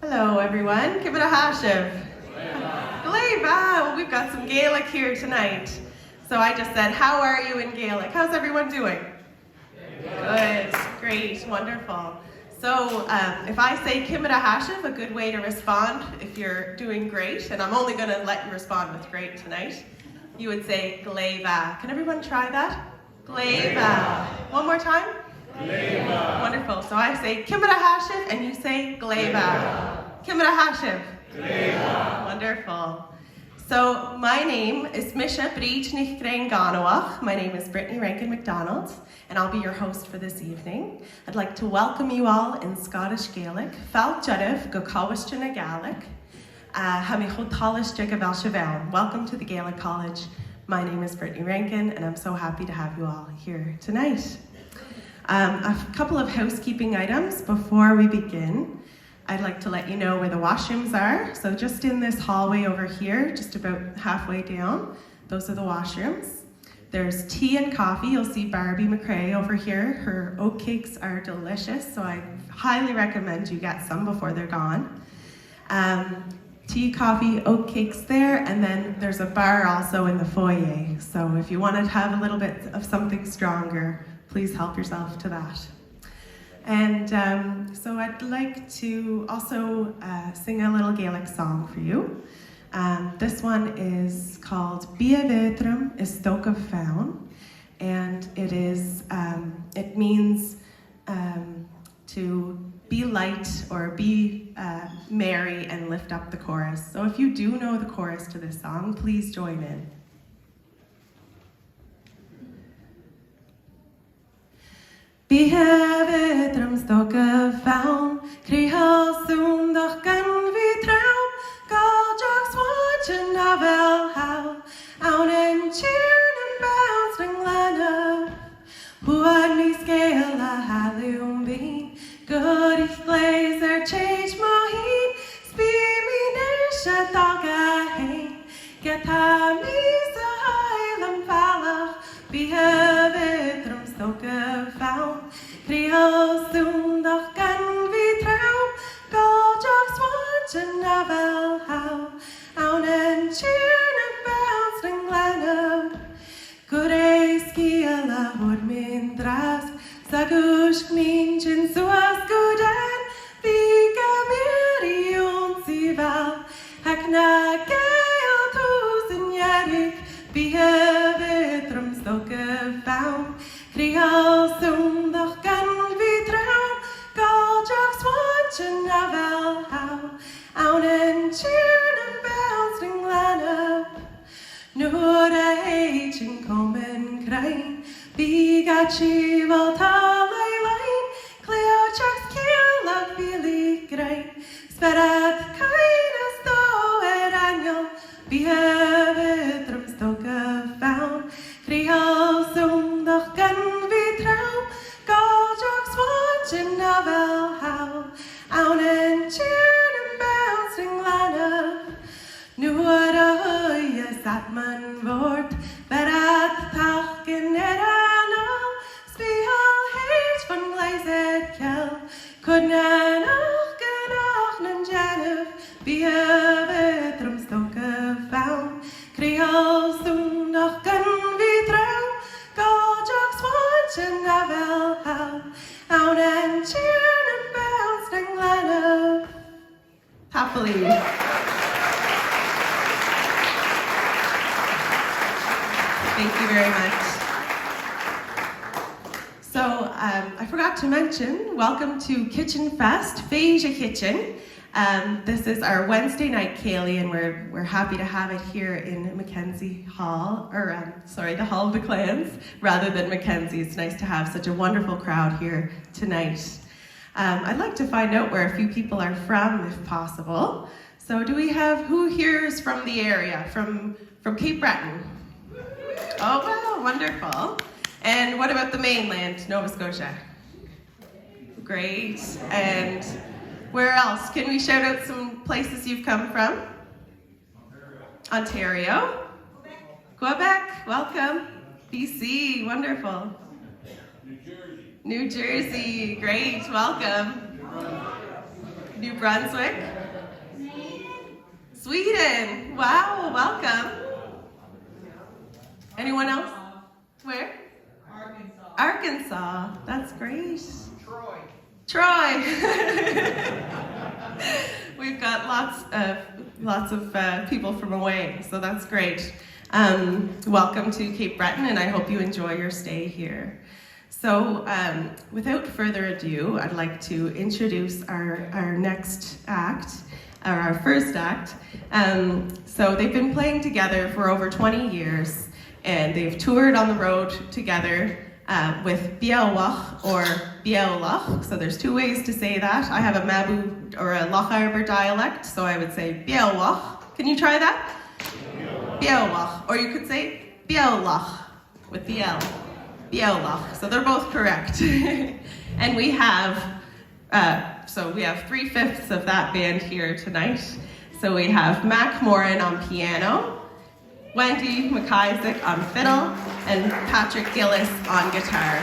Hello everyone, give it a hashiv. Gleba. Well, we've got some Gaelic here tonight. So I just said, how are you in Gaelic? How's everyone doing? Good, great, wonderful. So if I say Kimera Hashiv, a good way to respond if you're doing great, and I'm only going to let you respond with great tonight, you would say Gleba. Can everyone try that? Gleba. One more time? Gleba. Wonderful. So I say Kimera Hashiv and you say Gleba. Kimera Hashiv. Gleba. Wonderful. So my name is Misha Breton Island. My name is Brittany Rankin McDonald, and I'll be your host for this evening. I'd like to welcome you all in Scottish Gaelic. Fáilt Judith go Cowistrin a Gaelic. Welcome to the Gaelic College. My name is Brittany Rankin, and I'm so happy to have you all here tonight. A couple of housekeeping items before we begin. I'd like to let you know where the washrooms are. So just in this hallway over here, just about halfway down, those are the washrooms. There's tea and coffee. You'll see Barbie McCrae over here. Her oat cakes are delicious, so I highly recommend you get some before they're gone. Tea, coffee, oat cakes there, and then there's a bar also in the foyer. So if you want to have a little bit of something stronger, please help yourself to that. And so I'd like to also sing a little Gaelic song for you. This one is called Biola is Stoka Faun, and it means to be light or be merry and lift up the chorus. So if you do know the chorus to this song, please join in. Bihevitrum stoke faun, krihal soon doch gan vi traum, galjax watchin navel how, out in cheern and bounce and glana, who'd me scale a halium bean, good ich glazer change moheen, speed me nisha daga hain, get ha me so highlam falla, bihevitrum stoke faun, Kriel soon doch gan vi traum, galjax watchin navel how, out and cheern and bounce and glana, good skiela would min dras, sagush minchen suas gudan, vika mirion sival, hakna gael tusen yadik, bihevitrum stoke faun, Kriel soon doch gan vi traum, galjax watchin navel how, out and cheern and bounce and glana, nuda heichin komen krain, biga chival talai line, cleochax kiela fili grain, sperat kindness though et annual, bihevitrum stoke faun, Kriel soon doch gan vi traum, galjax watchin navel how, out and cheern and bounce and glana, nuda huya satman vort, berat tachen et anal, spihal heich van glazed kel, kudnan och nan januf, bihevitrum stoke faun, Kriel soon doch gan vi traum, galjax watchin navel how, out and cheern and bounce and glana. Happily. Thank you very much. So I forgot to mention, welcome to KitchenFest, Feja Kitchen. This is our Wednesday night Ceilidh, and we're happy to have it here in Mackenzie Hall, or the Hall of the Clans, rather than Mackenzie. It's nice to have such a wonderful crowd here tonight. I'd like to find out where a few people are from, if possible. So do we have, who here is from the area, from Cape Breton? Oh, wow, wonderful. And what about the mainland, Nova Scotia? Great. And where else? Can we shout out some places you've come from? Ontario. Quebec, welcome. BC, wonderful. New Jersey, great, welcome. New Brunswick? Sweden. Wow, welcome. Anyone else? Where? Arkansas. That's great. Troy. We've got lots of people from away, so that's great. Welcome to Cape Breton, and I hope you enjoy your stay here. So, without further ado, I'd like to introduce our next act, or our first act. So they've been playing together for over 20 years, and they've toured on the road together with Biola or Biola. So there's two ways to say that. I have a Mabu or a Loch Arbor dialect, so I would say Biola. Can you try that? Biola. Or you could say Biola with the L. Biola. So they're both correct. And we have 3/5 of that band here tonight. So we have Morin on piano, Wendy, MacIsaac on fiddle, and Patrick Gillis on guitar.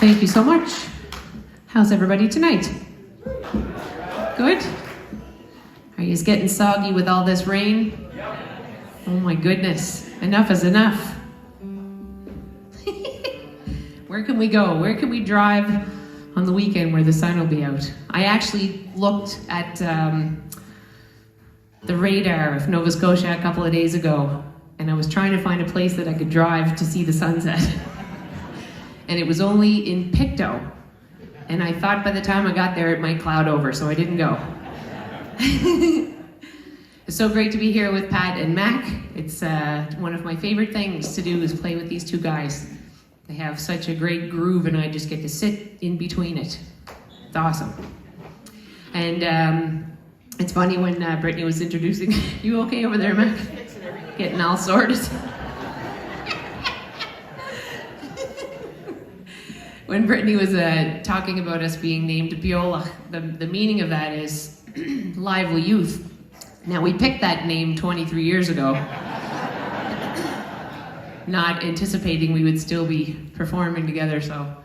Thank you so much. How's everybody tonight? Good? Are you getting soggy with all this rain? Oh my goodness, enough is enough. Where can we go? Where can we drive on the weekend where the sun will be out? I actually looked at the radar of Nova Scotia a couple of days ago, and I was trying to find a place that I could drive to see the sunset. And it was only in Pictou. And I thought by the time I got there it might cloud over, so I didn't go. It's so great to be here with Pat and Mac. It's one of my favorite things to do is play with these two guys. They have such a great groove and I just get to sit in between it. It's awesome. And it's funny when Brittany was introducing, you okay over there, Mac? Getting all sorted. When Brittany was talking about us being named Biola, the meaning of that is lively youth. Now, we picked that name 23 years ago, not anticipating we would still be performing together, so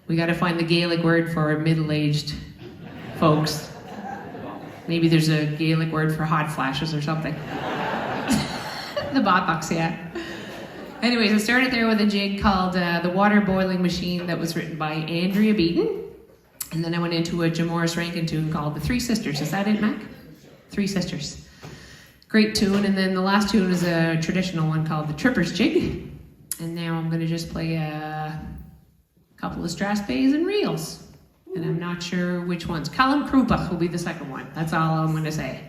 we got to find the Gaelic word for middle-aged folks. Maybe there's a Gaelic word for hot flashes or something. The botox, yeah. Anyways, I started there with a jig called The Water Boiling Machine that was written by Andrea Beaton. And then I went into a Jim Morris Rankin tune called The Three Sisters. Is that it, Mac? Three Sisters. Great tune. And then the last tune is a traditional one called The Tripper's Jig. And now I'm going to just play a couple of strathspeys and reels. And I'm not sure which ones. Colin Krupa will be the second one. That's all I'm going to say.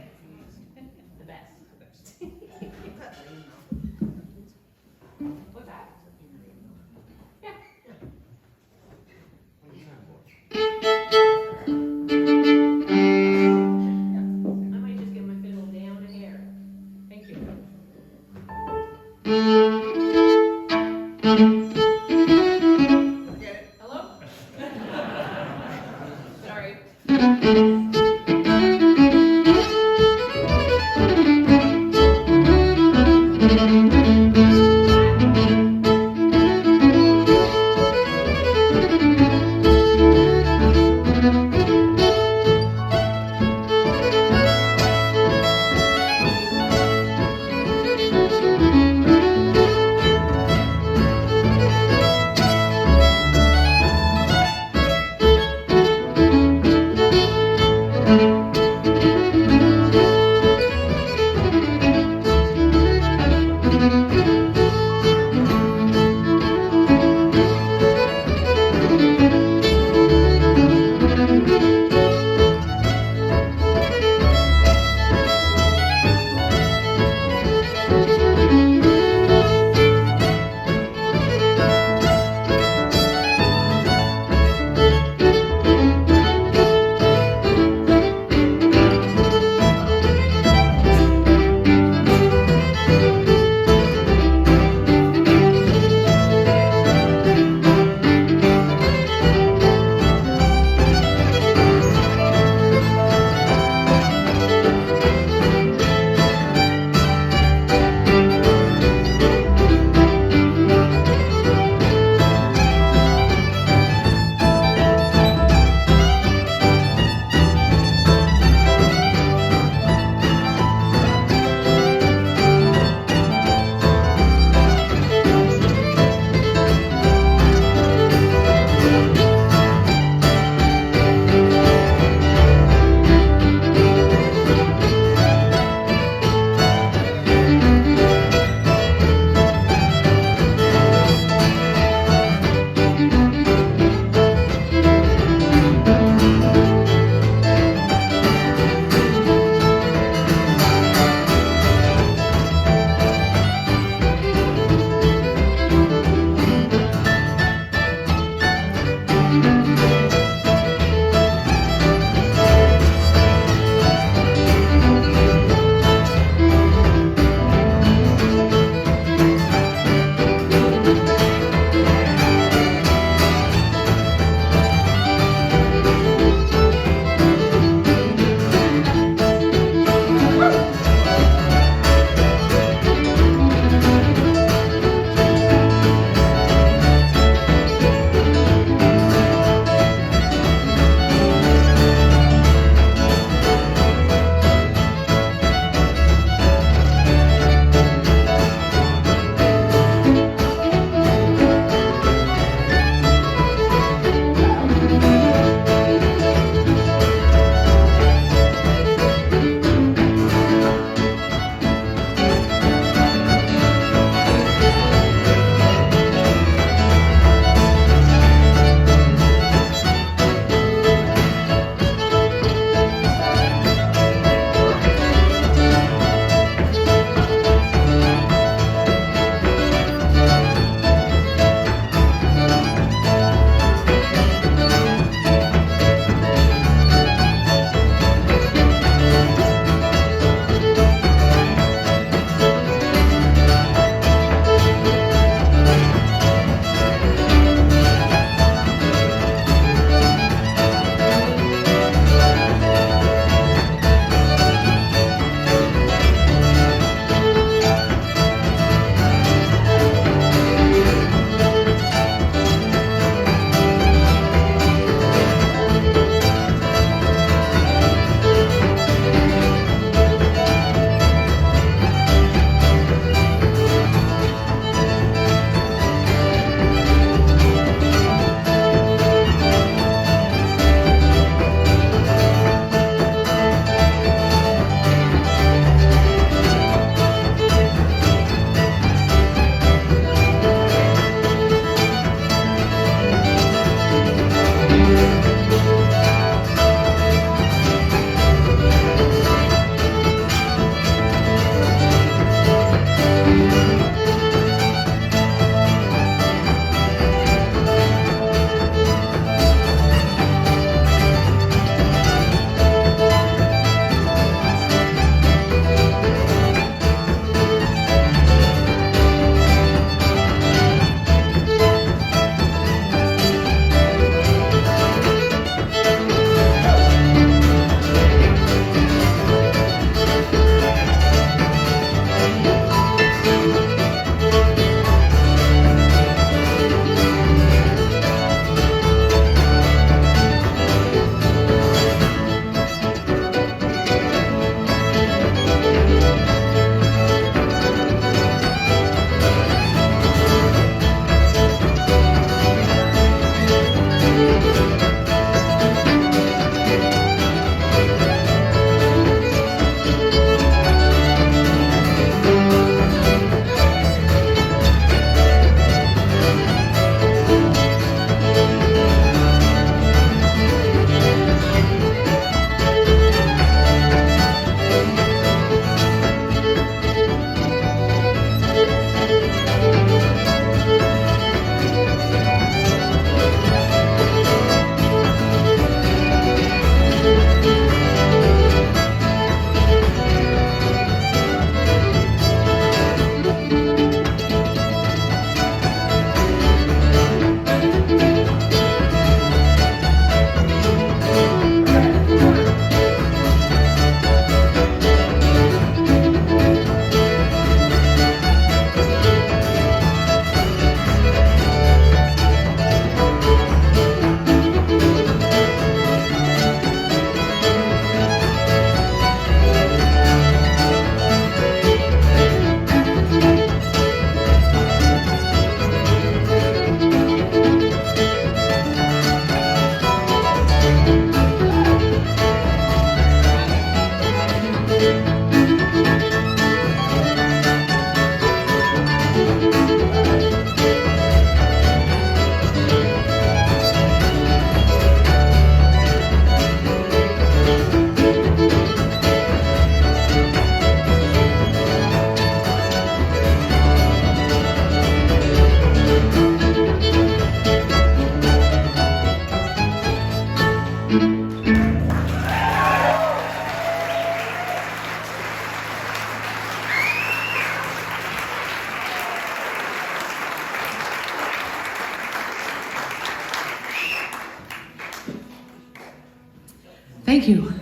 Thank you.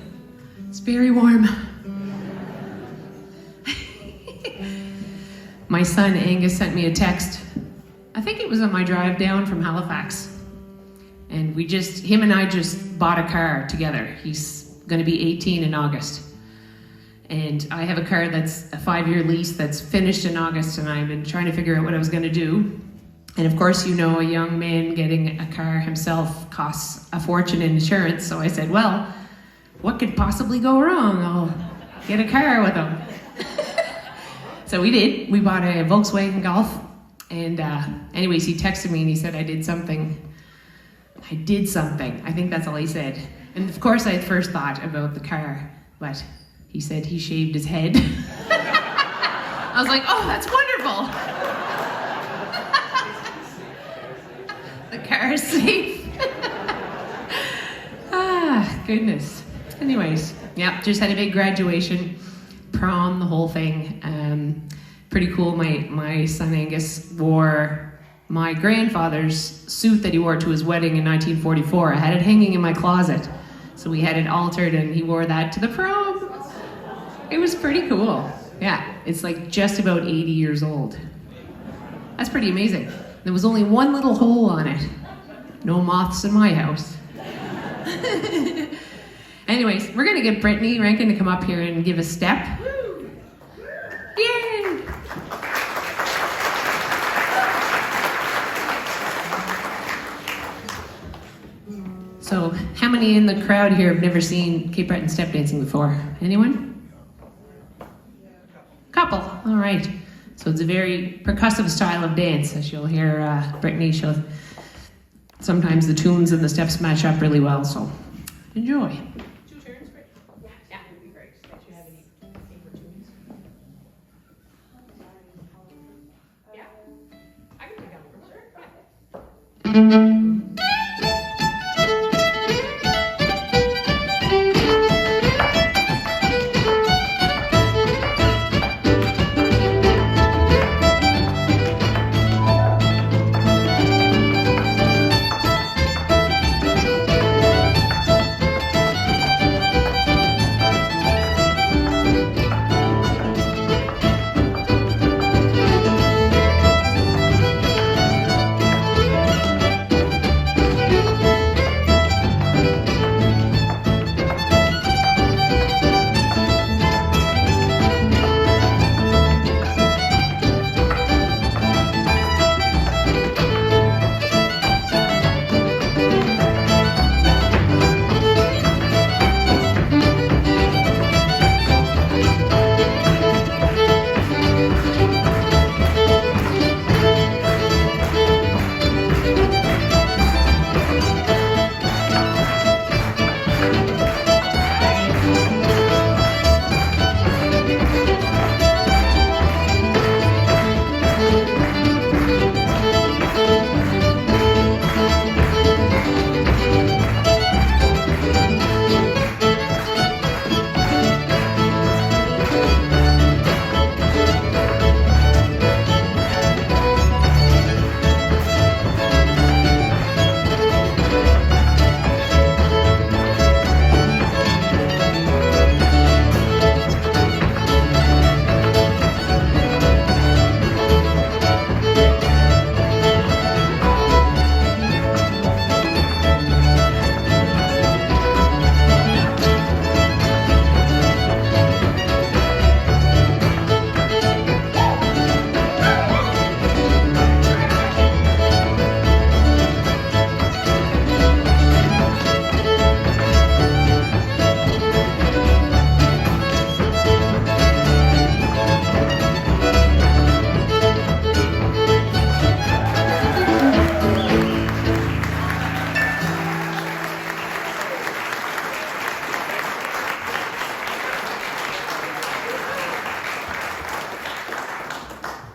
It's very warm. My son Angus sent me a text. I think it was on my drive down from Halifax. And him and I just bought a car together. He's going to be 18 in August. And I have a car that's a 5-year lease that's finished in August, and I've been trying to figure out what I was going to do. And of course, a young man getting a car himself costs a fortune in insurance. So I said, well, what could possibly go wrong? I'll get a car with him. So we did. We bought a Volkswagen Golf. And anyways, he texted me and he said, I did something. I think that's all he said. And of course, I had first thought about the car, but he said he shaved his head. I was like, oh, that's wonderful. The car is safe. Goodness. Anyways, yeah, just had a big graduation, prom, the whole thing. Pretty cool. My son Angus wore my grandfather's suit that he wore to his wedding in 1944. I had it hanging in my closet. So we had it altered and he wore that to the prom. It was pretty cool. Yeah, it's like just about 80 years old. That's pretty amazing. There was only one little hole on it. No moths in my house. Anyways, we're gonna get Brittany Rankin to come up here and give a step. Yay! So, how many in the crowd here have never seen Cape Breton step dancing before? Anyone? Couple. All right. So it's a very percussive style of dance, as you'll hear Brittany. Sometimes the tunes and the steps match up really well. So enjoy. 2 turns, Brittany? Yeah, it would be great. Don't you have any favorite tunes? Yeah, I can pick up. Sure.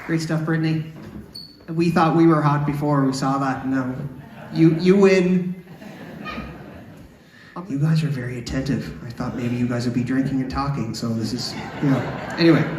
Great stuff, Brittany. We thought we were hot before we saw that. No, you win. You guys are very attentive. I thought maybe you guys would be drinking and talking, so this is, Anyway.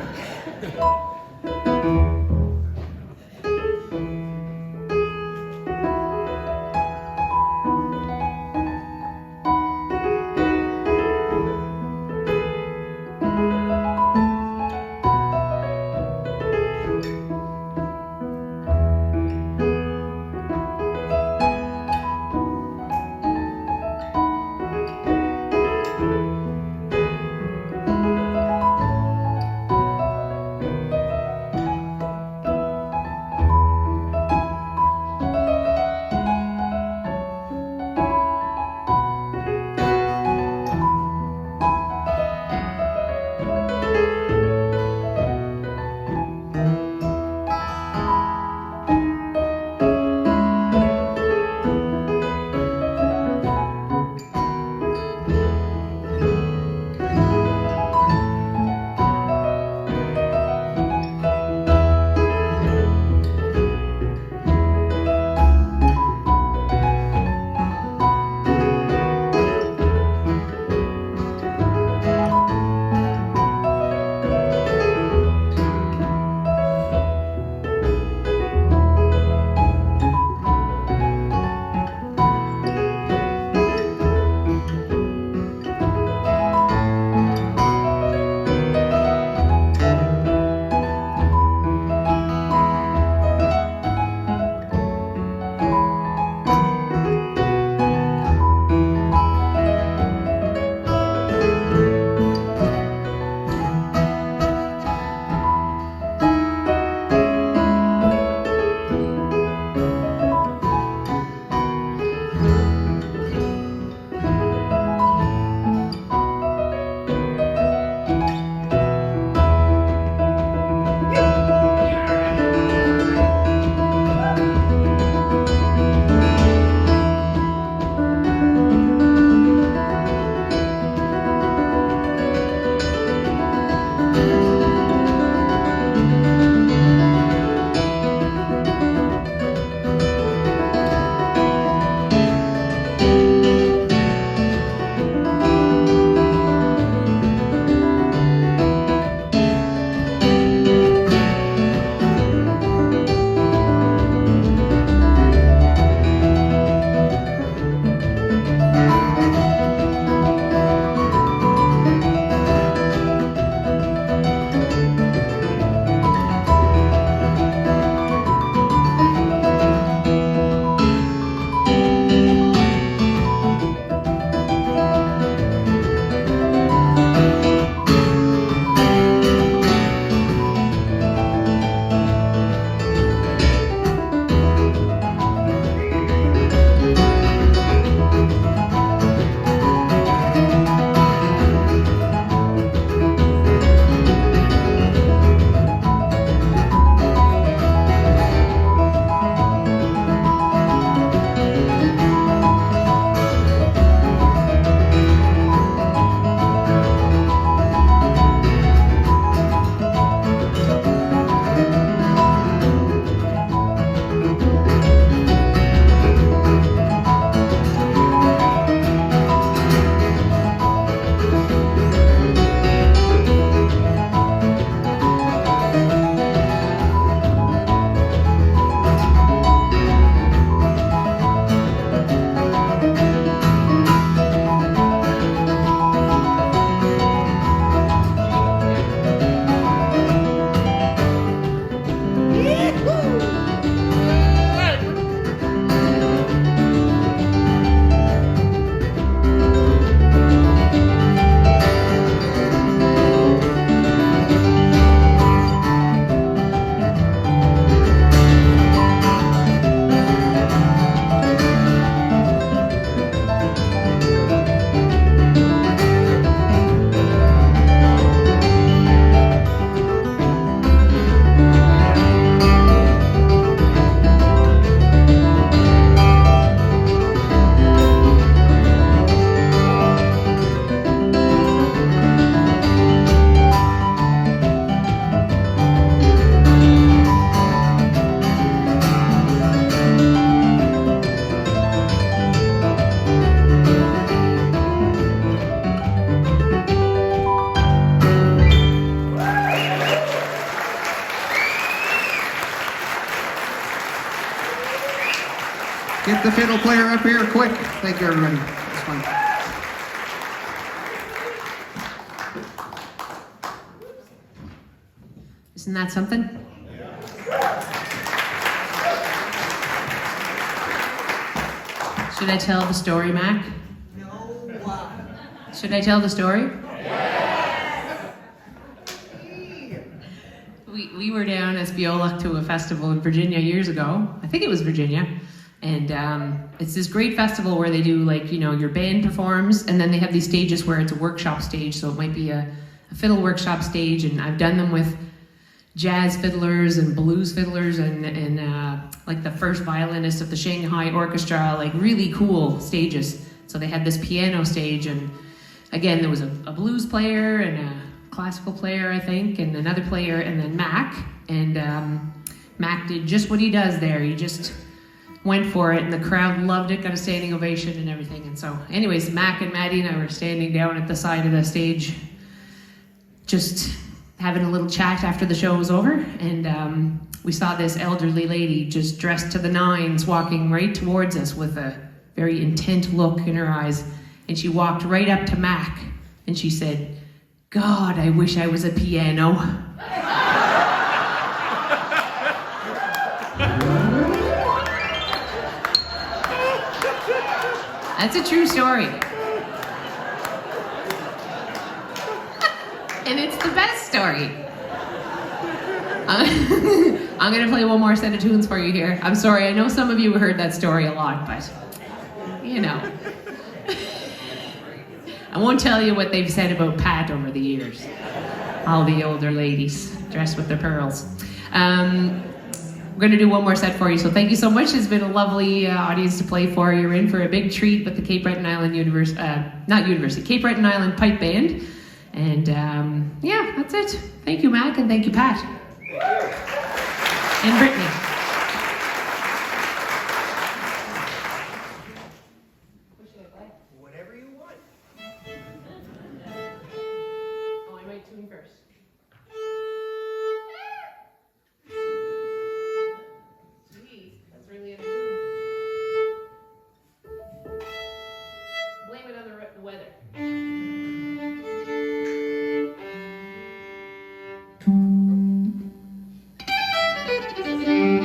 the fiddle player up here, quick. Thank you, everybody. It's fun. Isn't that something? Should I tell the story, Mac? No. Should I tell the story? We were down as Biola to a festival in Virginia years ago. I think it was Virginia. And it's this great festival where they do, like, you know, your band performs, and then they have these stages where it's a workshop stage. So it might be a fiddle workshop stage, and I've done them with jazz fiddlers and blues fiddlers and like the first violinist of the Shanghai Orchestra, like really cool stages. So they had this piano stage, and again, there was a blues player and a classical player, I think, and another player, and then Mac. And Mac did just what he does there. He just went for it, and the crowd loved it, got a standing ovation and everything. And so anyways, Mac and Maddie and I were standing down at the side of the stage, just having a little chat after the show was over, and we saw this elderly lady just dressed to the nines walking right towards us with a very intent look in her eyes. And she walked right up to Mac and she said, "God, I wish I was a piano." That's a true story. And it's the best story. I'm going to play one more set of tunes for you here. I'm sorry, I know some of you have heard that story a lot, but, you know. I won't tell you what they've said about Pat over the years. All the older ladies dressed with their pearls. We're going to do one more set for you, so thank you so much. It's been a lovely audience to play for. You're in for a big treat with the Cape Breton Island Cape Breton Island Pipe Band. And yeah, that's it. Thank you, Mac, and thank you, Pat. And Brittany. What should I play? Whatever you want. Oh, I might tune first. Jeez, that's really a tune. Blame it on the weather. Thank you.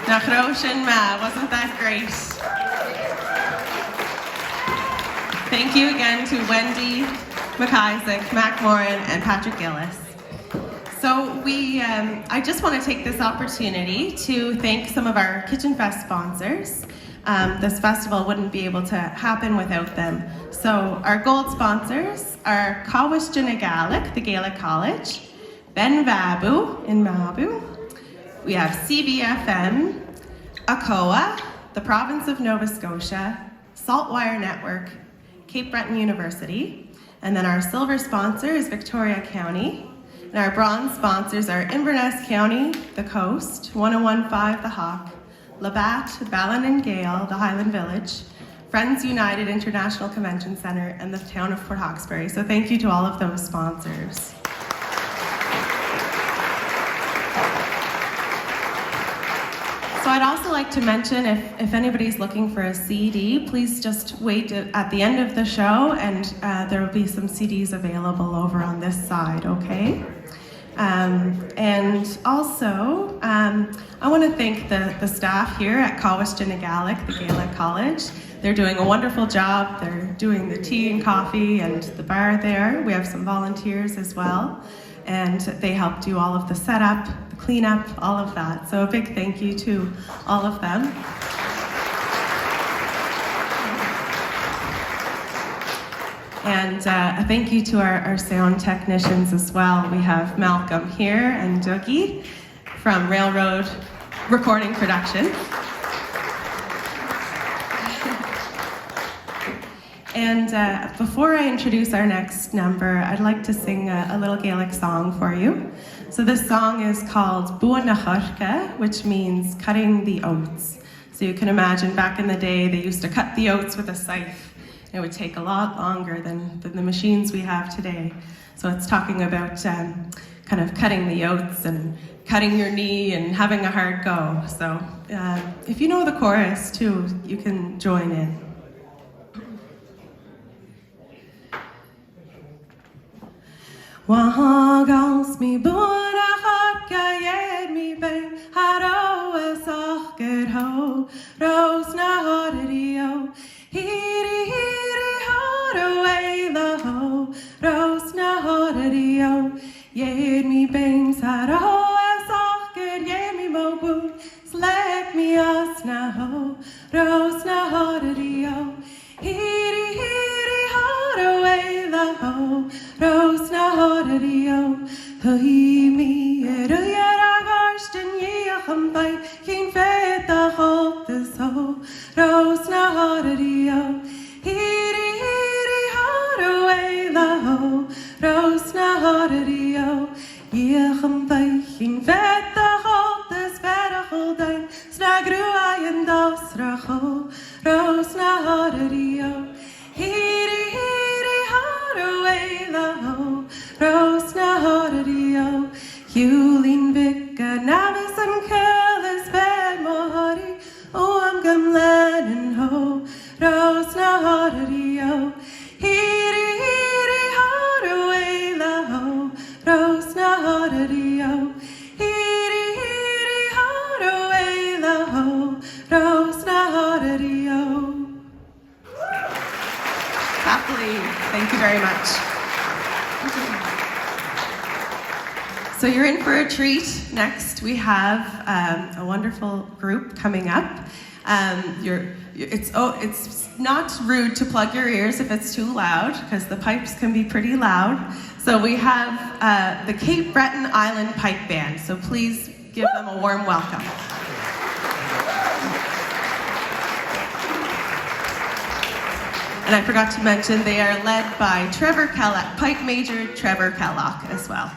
Nach Roshan Ma, wasn't that great? Thank you again to Wendy, MacIsaac, Morin, and Patrick Gillis. So I just want to take this opportunity to thank some of our KitchenFest sponsors. This festival wouldn't be able to happen without them. So our gold sponsors are KitchenFest, the Gaelic College, Ben Vabu in Mabu. We have CBFM, ACOA, the Province of Nova Scotia, Saltwire Network, Cape Breton University, and then our silver sponsor is Victoria County. And our bronze sponsors are Inverness County, The Coast, 1015 The Hawk, Labatt, Ballin Gale, the Highland Village, Friends United International Convention Centre, and the town of Port Hawkesbury. So thank you to all of those sponsors. So I'd also like to mention, if anybody's looking for a CD, please just wait at the end of the show, and there will be some CDs available over on this side, okay? And also, I want to thank the staff here at KitchenFest, the Gaelic College. They're doing a wonderful job. They're doing the tea and coffee and the bar there. We have some volunteers as well, and they help do all of the setup, the cleanup, all of that. So a big thank you to all of them. And a thank you to our sound technicians as well. We have Malcolm here and Dougie from Railroad Recording Production. And before I introduce our next number, I'd like to sing a little Gaelic song for you. So this song is called Bua na Chorca, which means cutting the oats. So you can imagine back in the day, they used to cut the oats with a scythe. It would take a lot longer than the machines we have today. So it's talking about kind of cutting the oats and cutting your knee and having a hard go. So if you know the chorus too, you can join in. Wahagals mi bura harka yed mi bang haro asachged ho rose na horidio hiri haro away the ho rose na horidio yed mi bangs haro asachged yed mi mobu slek mi as na ho rose na horidio hiri haro away the ho rose na horidio hui mi yara garsten yacham by king fet the hope the so rose na horidio hiri haro away the ho rose na horidio yacham by king fet the hope the sparrow down snagru I and das raho rose na horidio hiri haro away the ho rose na horidio Hulin Vika Navis and Curlis Bad Mohari Oh I'm Gamlan and ho rose na horidio hiri haro away the ho rose na horidio hiri haro away the ho rose na horidio. Happily, thank you very much. So you're in for a treat. Next, we have a wonderful group coming up. It's not rude to plug your ears if it's too loud, because the pipes can be pretty loud. So we have the Cape Breton Island Pipe Band. So please give them a warm welcome. And I forgot to mention they are led by Trevor Kellogg, Pipe Major Trevor Kellogg as well.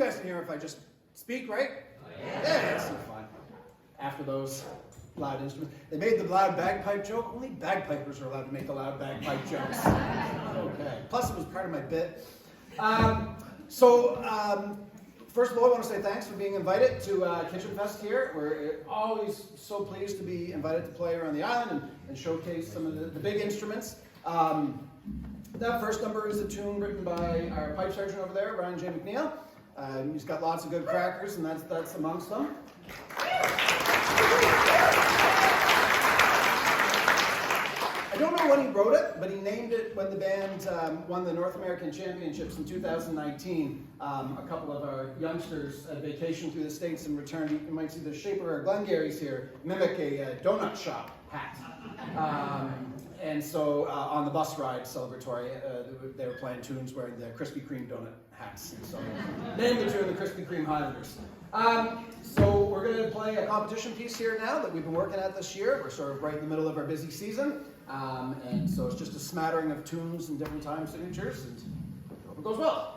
guys can hear if I just speak, right? Yeah, it's so fun. After those loud instruments. They made the loud bagpipe joke. Only bagpipers are allowed to make the loud bagpipe jokes. Okay. Plus, it was part of my bit. First of all, I want to say thanks for being invited to KitchenFest here. We're always so pleased to be invited to play around the island and showcase some of the big instruments. That first number is a tune written by our pipe sergeant over there, Ryan J. McNeil. He's got lots of good crackers, and that's amongst them. I don't know when he wrote it, but he named it when the band won the North American Championships in 2019. A couple of our youngsters had vacation through the States and returned. You might see the shaper of Glengarry's here mimic a donut shop hat. And so on the bus ride celebratory, they were playing tunes wearing the Krispy Kreme donut hats. And so named the tune the Krispy Kreme Highlanders. So we're going to play a competition piece here now that we've been working at this year. We're sort of right in the middle of our busy season. And so it's just a smattering of tunes and different time signatures, and I hope it goes well.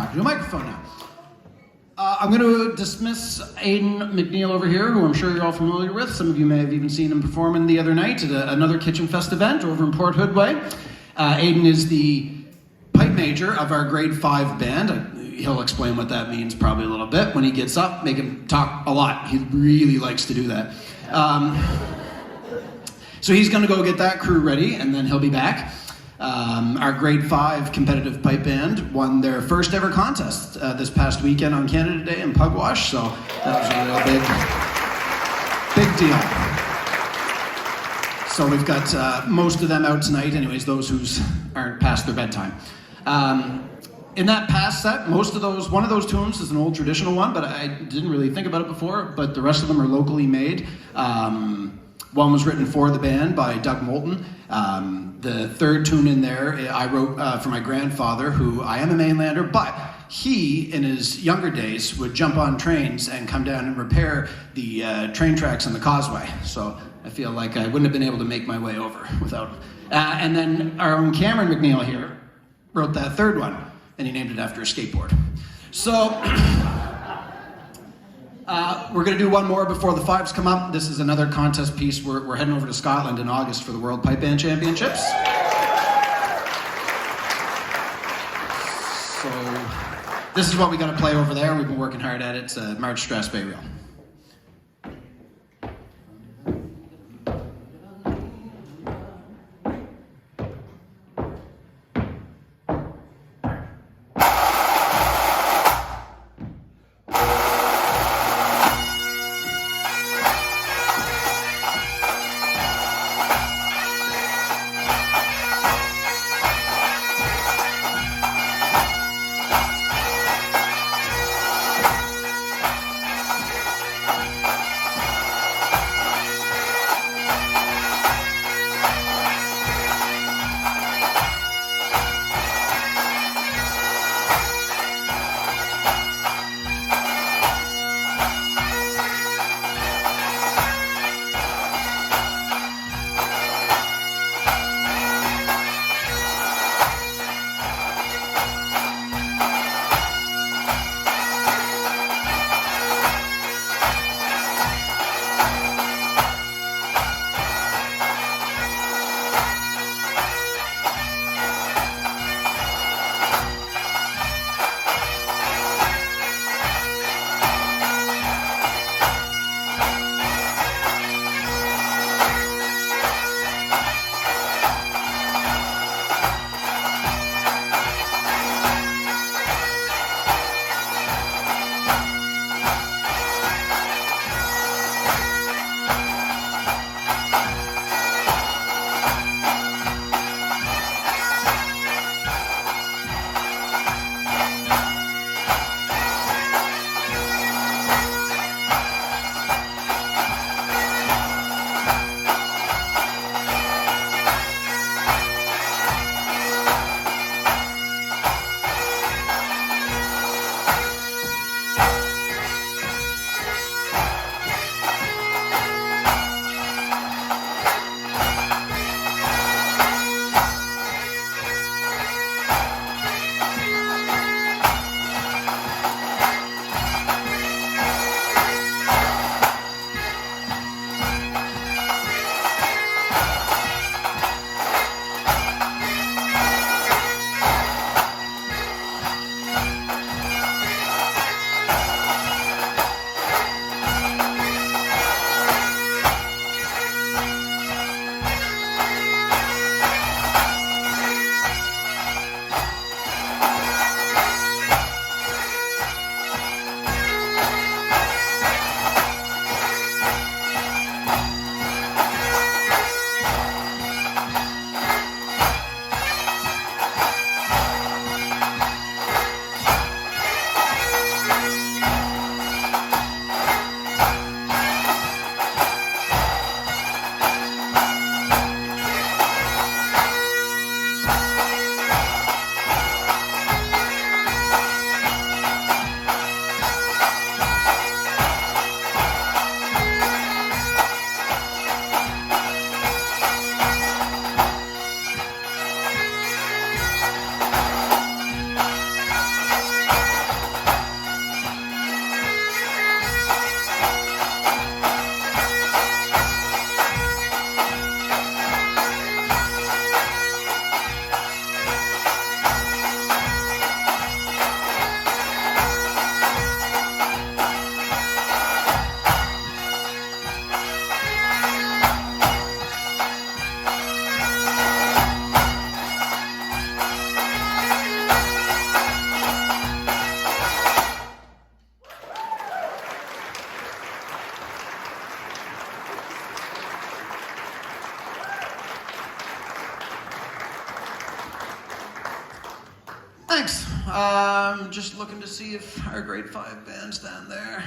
talking to a microphone now. I'm going to dismiss Aidan McNeil over here, who I'm sure you're all familiar with. Some of you may have even seen him performing the other night at another KitchenFest event over in Port Hood Way. Aidan is the pipe major of our grade 5 band. He'll explain what that means probably a little bit when he gets up. Make him talk a lot. He really likes to do that. So he's going to go get that crew ready, and then he'll be back. Our grade 5 competitive pipe band won their first ever contest this past weekend on Canada Day in Pugwash, so that was a real big deal. So we've got most of them out tonight, anyways, those who aren't past their bedtime. In that past set, one of those tunes is an old traditional one, but I didn't really think about it before, but the rest of them are locally made. One was written for the band by Doug Moulton. The third tune in there I wrote for my grandfather, who I am a mainlander, but he, in his younger days, would jump on trains and come down and repair the train tracks on the causeway. So I feel like I wouldn't have been able to make my way over without him. And then our own Cameron McNeil here wrote that third one, and he named it after a skateboard. So we're going to do one more before the fives come up. This is another contest piece. We're heading over to Scotland in August for the World Pipe Band Championships. So this is what we got to play over there. We've been working hard at it. It's a March Strathspey reel. Thanks. Just looking to see if our grade 5 band's down there.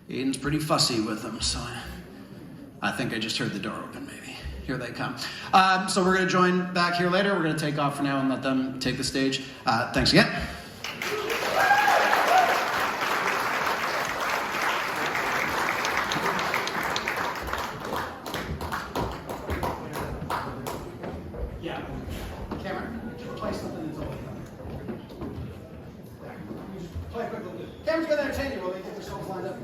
Aiden's pretty fussy with them, so I think I just heard the door open, maybe. Here they come. So we're going to join back here later. We're going to take off for now and let them take the stage. Thanks again. Yeah. Cameron, play something that's over. Play quickly. Cameron's going to entertain you while they get the songs lined up.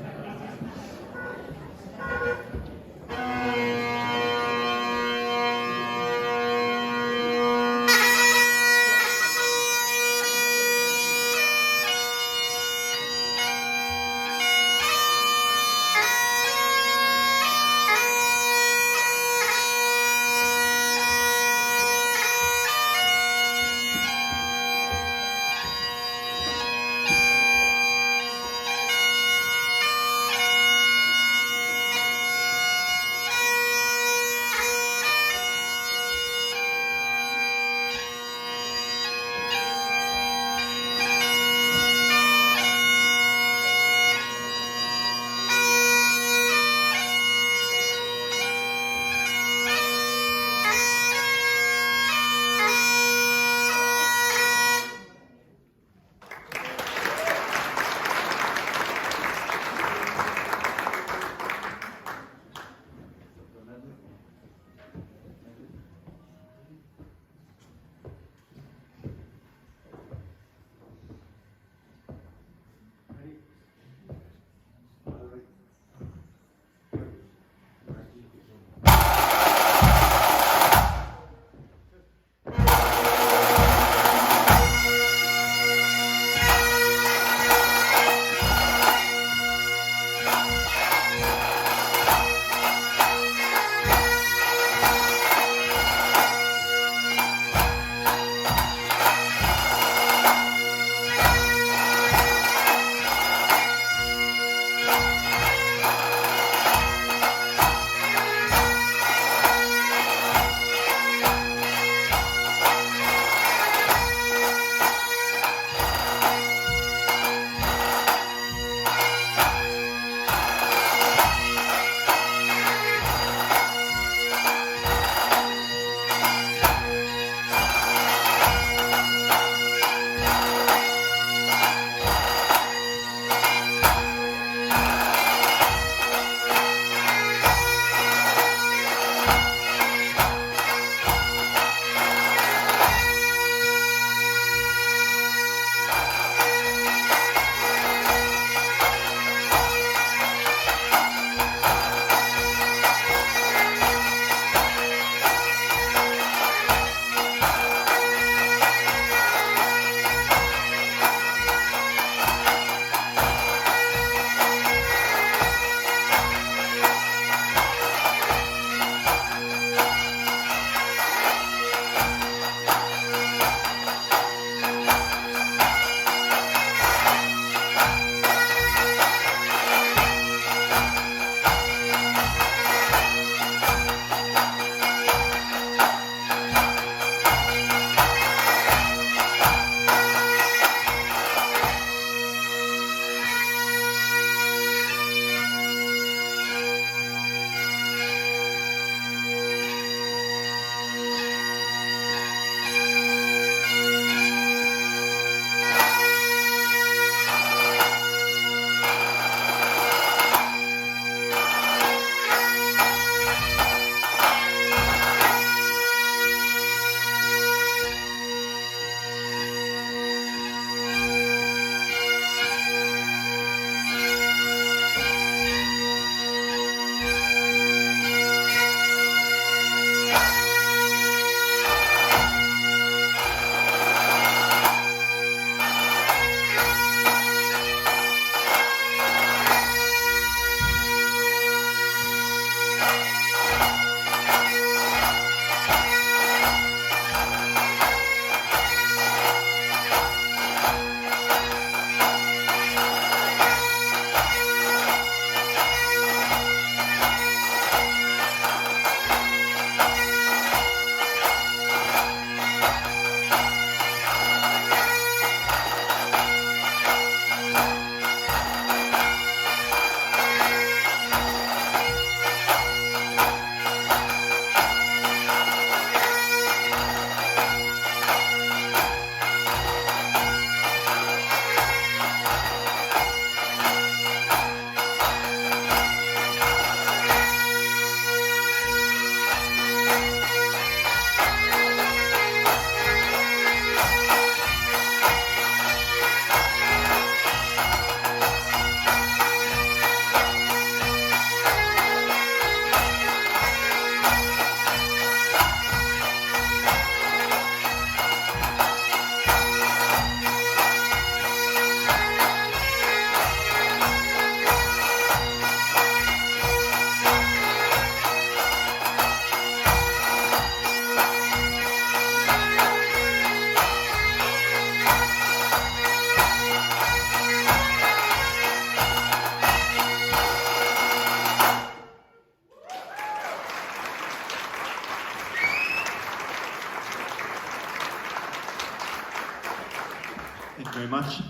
Thank you very much.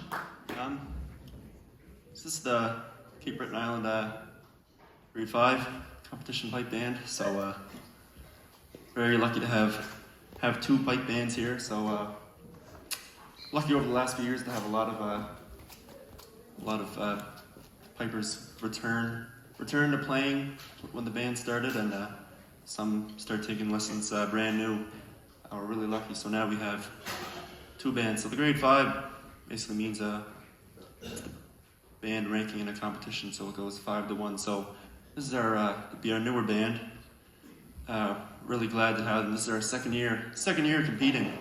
This is the Cape Breton Island Grade 5 competition pipe band. So very lucky to have two pipe bands here. So lucky over the last few years to have a lot of pipers return to playing when the band started, and some start taking lessons brand new. We're really lucky. So now we have two bands. So the grade 5 basically means a band ranking in a competition. So it goes 5 to 1. So this is our newer band. Really glad to have them. This is our second year competing.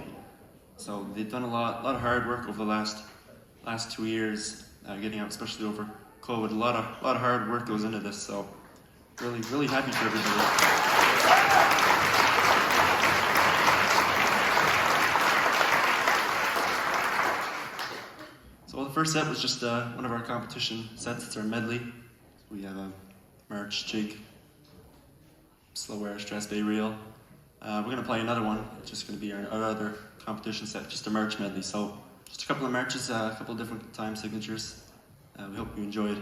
So they've done a lot of hard work over the last 2 years, getting out, especially over COVID. A lot of hard work goes into this. So really happy for everybody. So the first set was just one of our competition sets. It's our medley. We have a march, jig, slow air, stress bay reel. We're going to play another one. It's just going to be our other competition set, just a march medley. So just a couple of marches, a couple of different time signatures. We hope you enjoyed.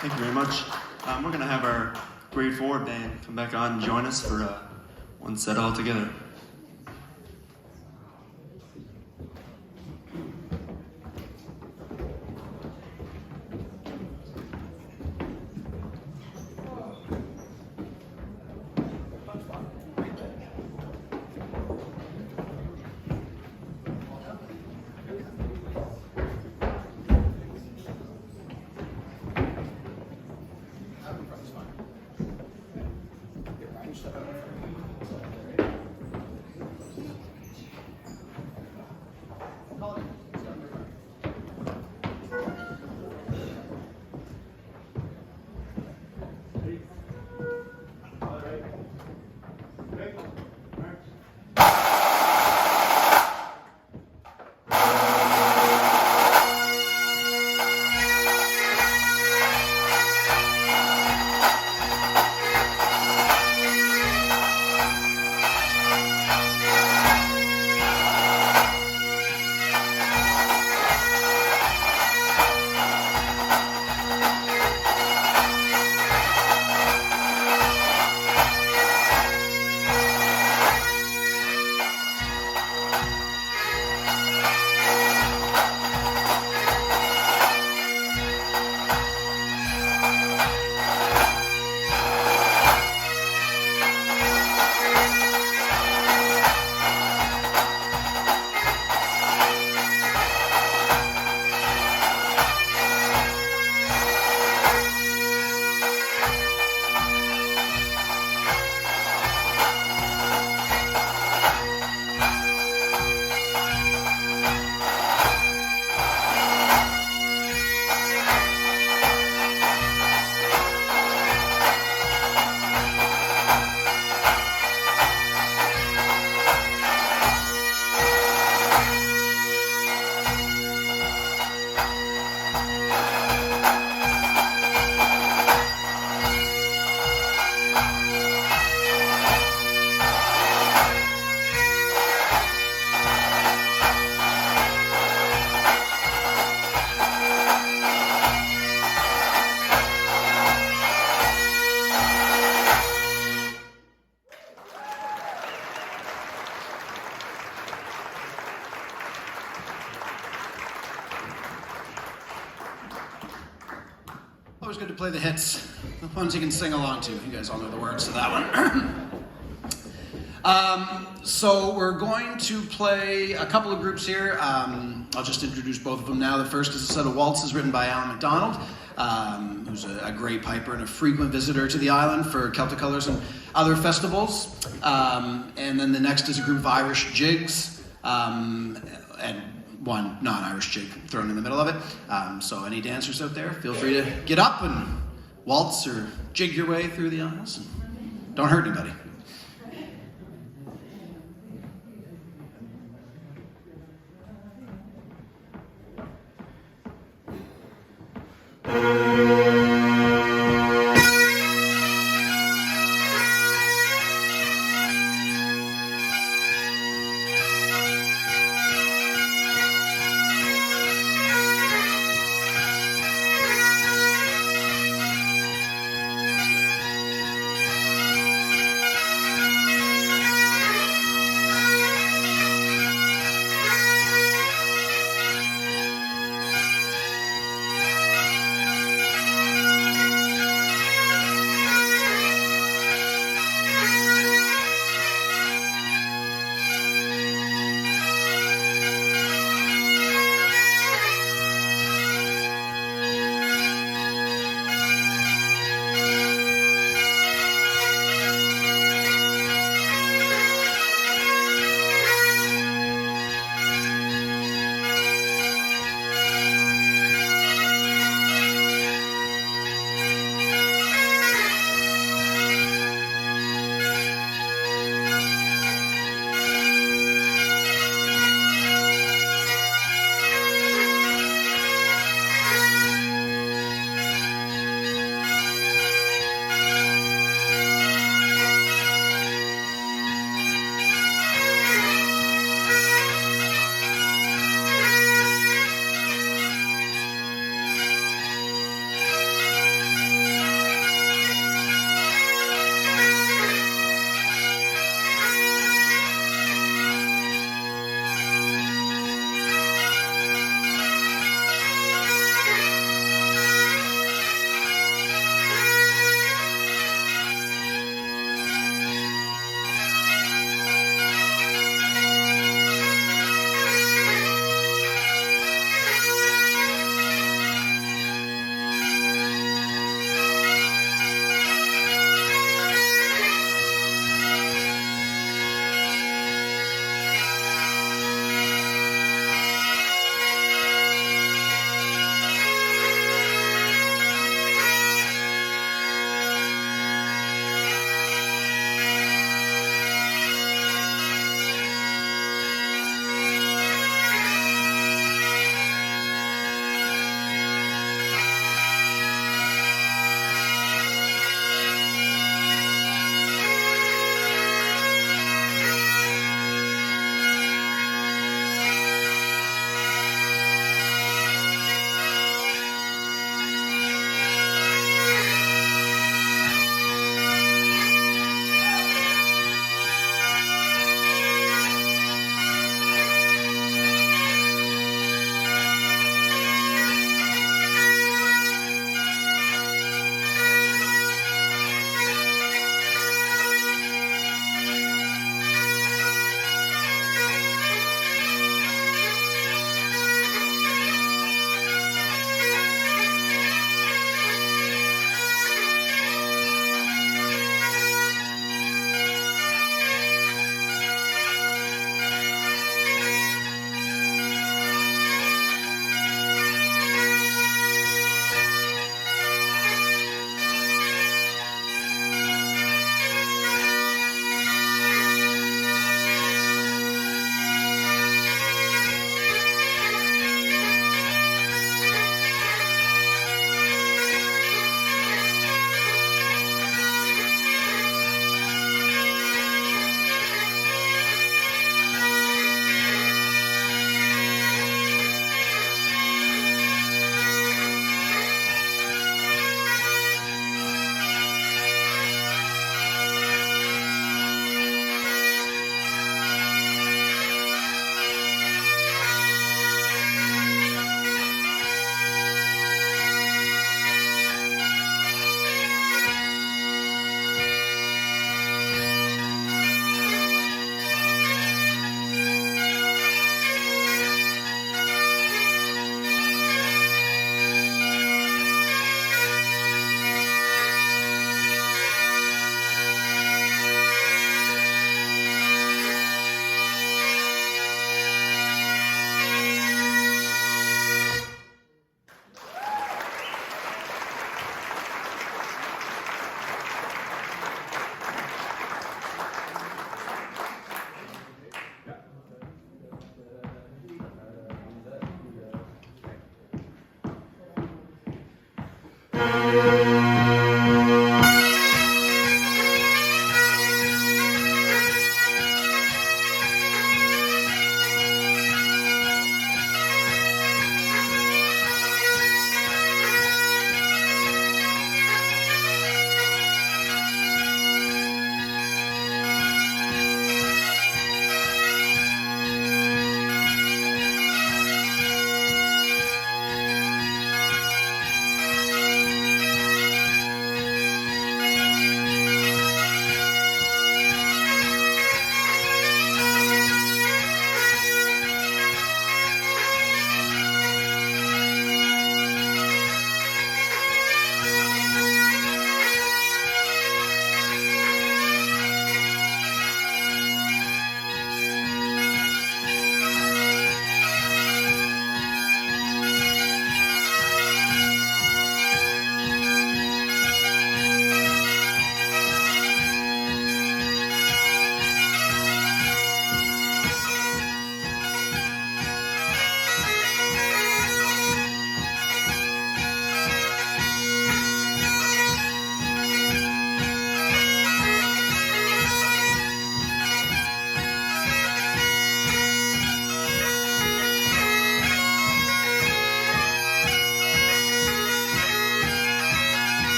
Thank you very much. We're going to have our grade 4 band come back on and join us for one set all together. Always good to play the hits, the ones you can sing along to. You guys all know the words to that one. So we're going to play a couple of groups here. I'll just introduce both of them now. The first is a set of waltzes written by Alan MacDonald, who's a great piper and a frequent visitor to the island for Celtic Colours and other festivals. And then the next is a group of Irish jigs, and one non-Irish jig thrown in the middle of it. So any dancers out there, feel free to get up and waltz or jig your way through the aisles. And don't hurt anybody.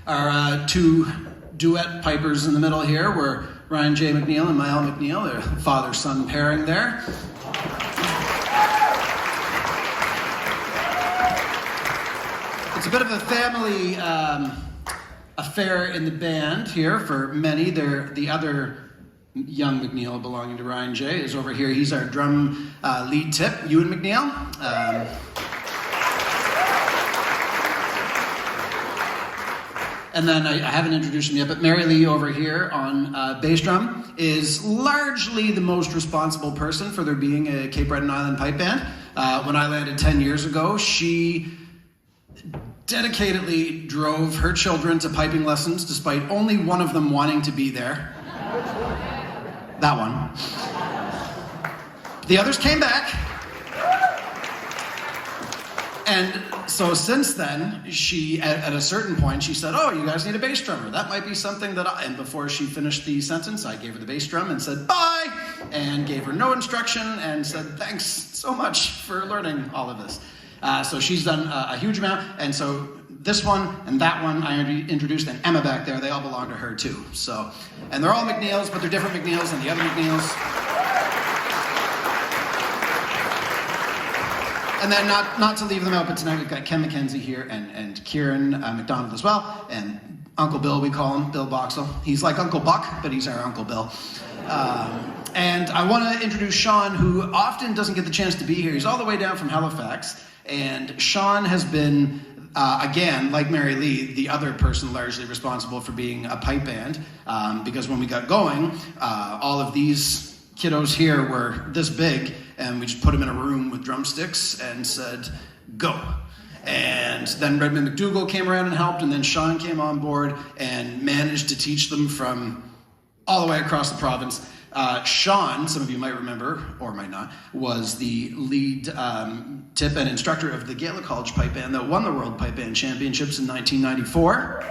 Our two duet pipers in the middle here were Ryan J. McNeil and Mael McNeil, their father-son pairing there. It's a bit of a family affair in the band here for many. The other young McNeil belonging to Ryan J. is over here. He's our drum lead tip, Ewan McNeil. And then I haven't introduced him yet, but Mary Lee over here on bass drum is largely the most responsible person for there being a Cape Breton Island pipe band. When I landed 10 years ago, she dedicatedly drove her children to piping lessons despite only one of them wanting to be there. That one. The others came back. And so since then, she, at a certain point, she said, "Oh, you guys need a bass drummer. That might be something that I..." And before she finished the sentence, I gave her the bass drum and said, "Bye!" And gave her no instruction and said, "Thanks so much for learning all of this." So she's done a huge amount. And so this one and that one I introduced, and Emma back there, they all belong to her too. So, and they're all McNeils, but they're different McNeils than the other McNeils. And then not to leave them out, but tonight we've got Ken McKenzie here and Kieran McDonald as well, and Uncle Bill, we call him, Bill Boxall. He's like Uncle Buck, but he's our Uncle Bill. And I want to introduce Sean, who often doesn't get the chance to be here. He's all the way down from Halifax, and Sean has been, again, like Mary Lee, the other person largely responsible for being a pipe band, because when we got going, all of these kiddos here were this big, and we just put them in a room with drumsticks and said, go. And then Redmond McDougall came around and helped, and then Sean came on board and managed to teach them from all the way across the province. Sean, some of you might remember, or might not, was the lead tip and instructor of the Gaelic College Pipe Band that won the World Pipe Band Championships in 1994.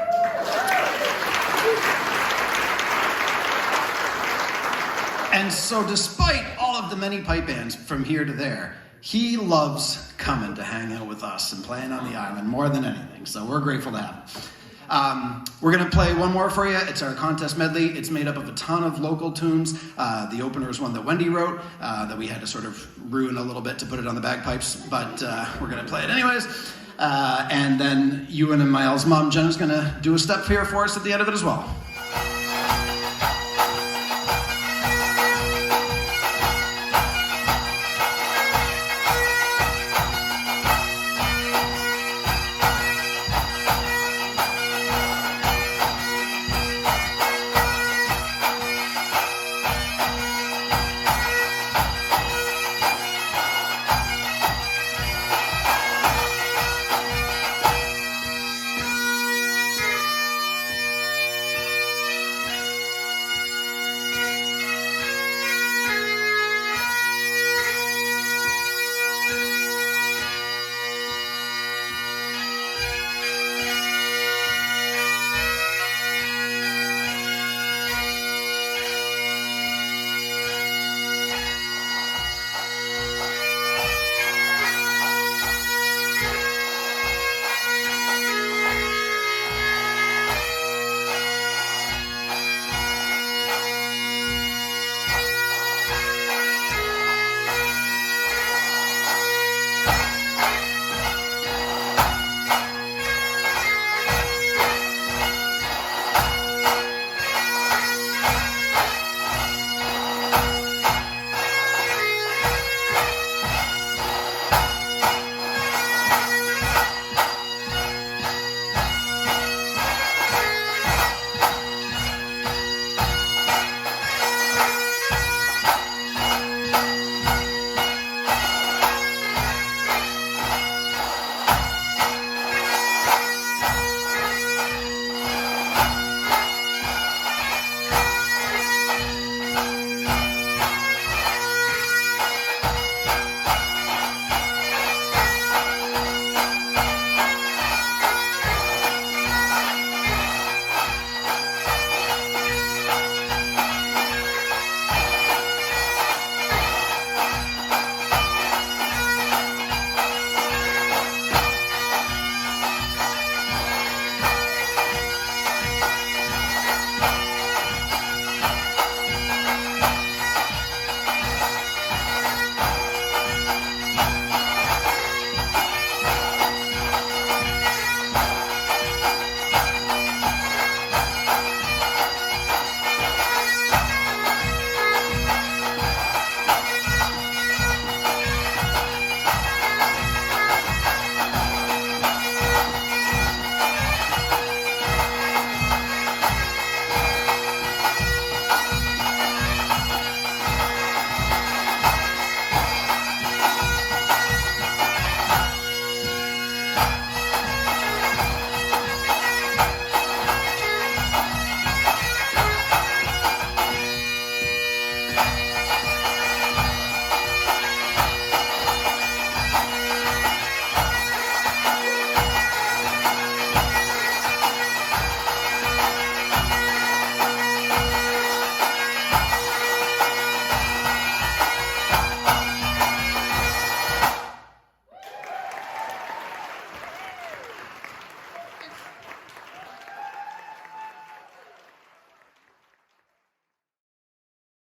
And so despite all of the many pipe bands from here to there, he loves coming to hang out with us and playing on the island more than anything, so we're grateful to have him. We're going to play one more for you. It's our contest medley. It's made up of a ton of local tunes. The opener is one that Wendy wrote that we had to sort of ruin a little bit to put it on the bagpipes, but we're going to play it anyways. And then Ewan and Miles' mom, Jenna's going to do a step here for us at the end of it as well.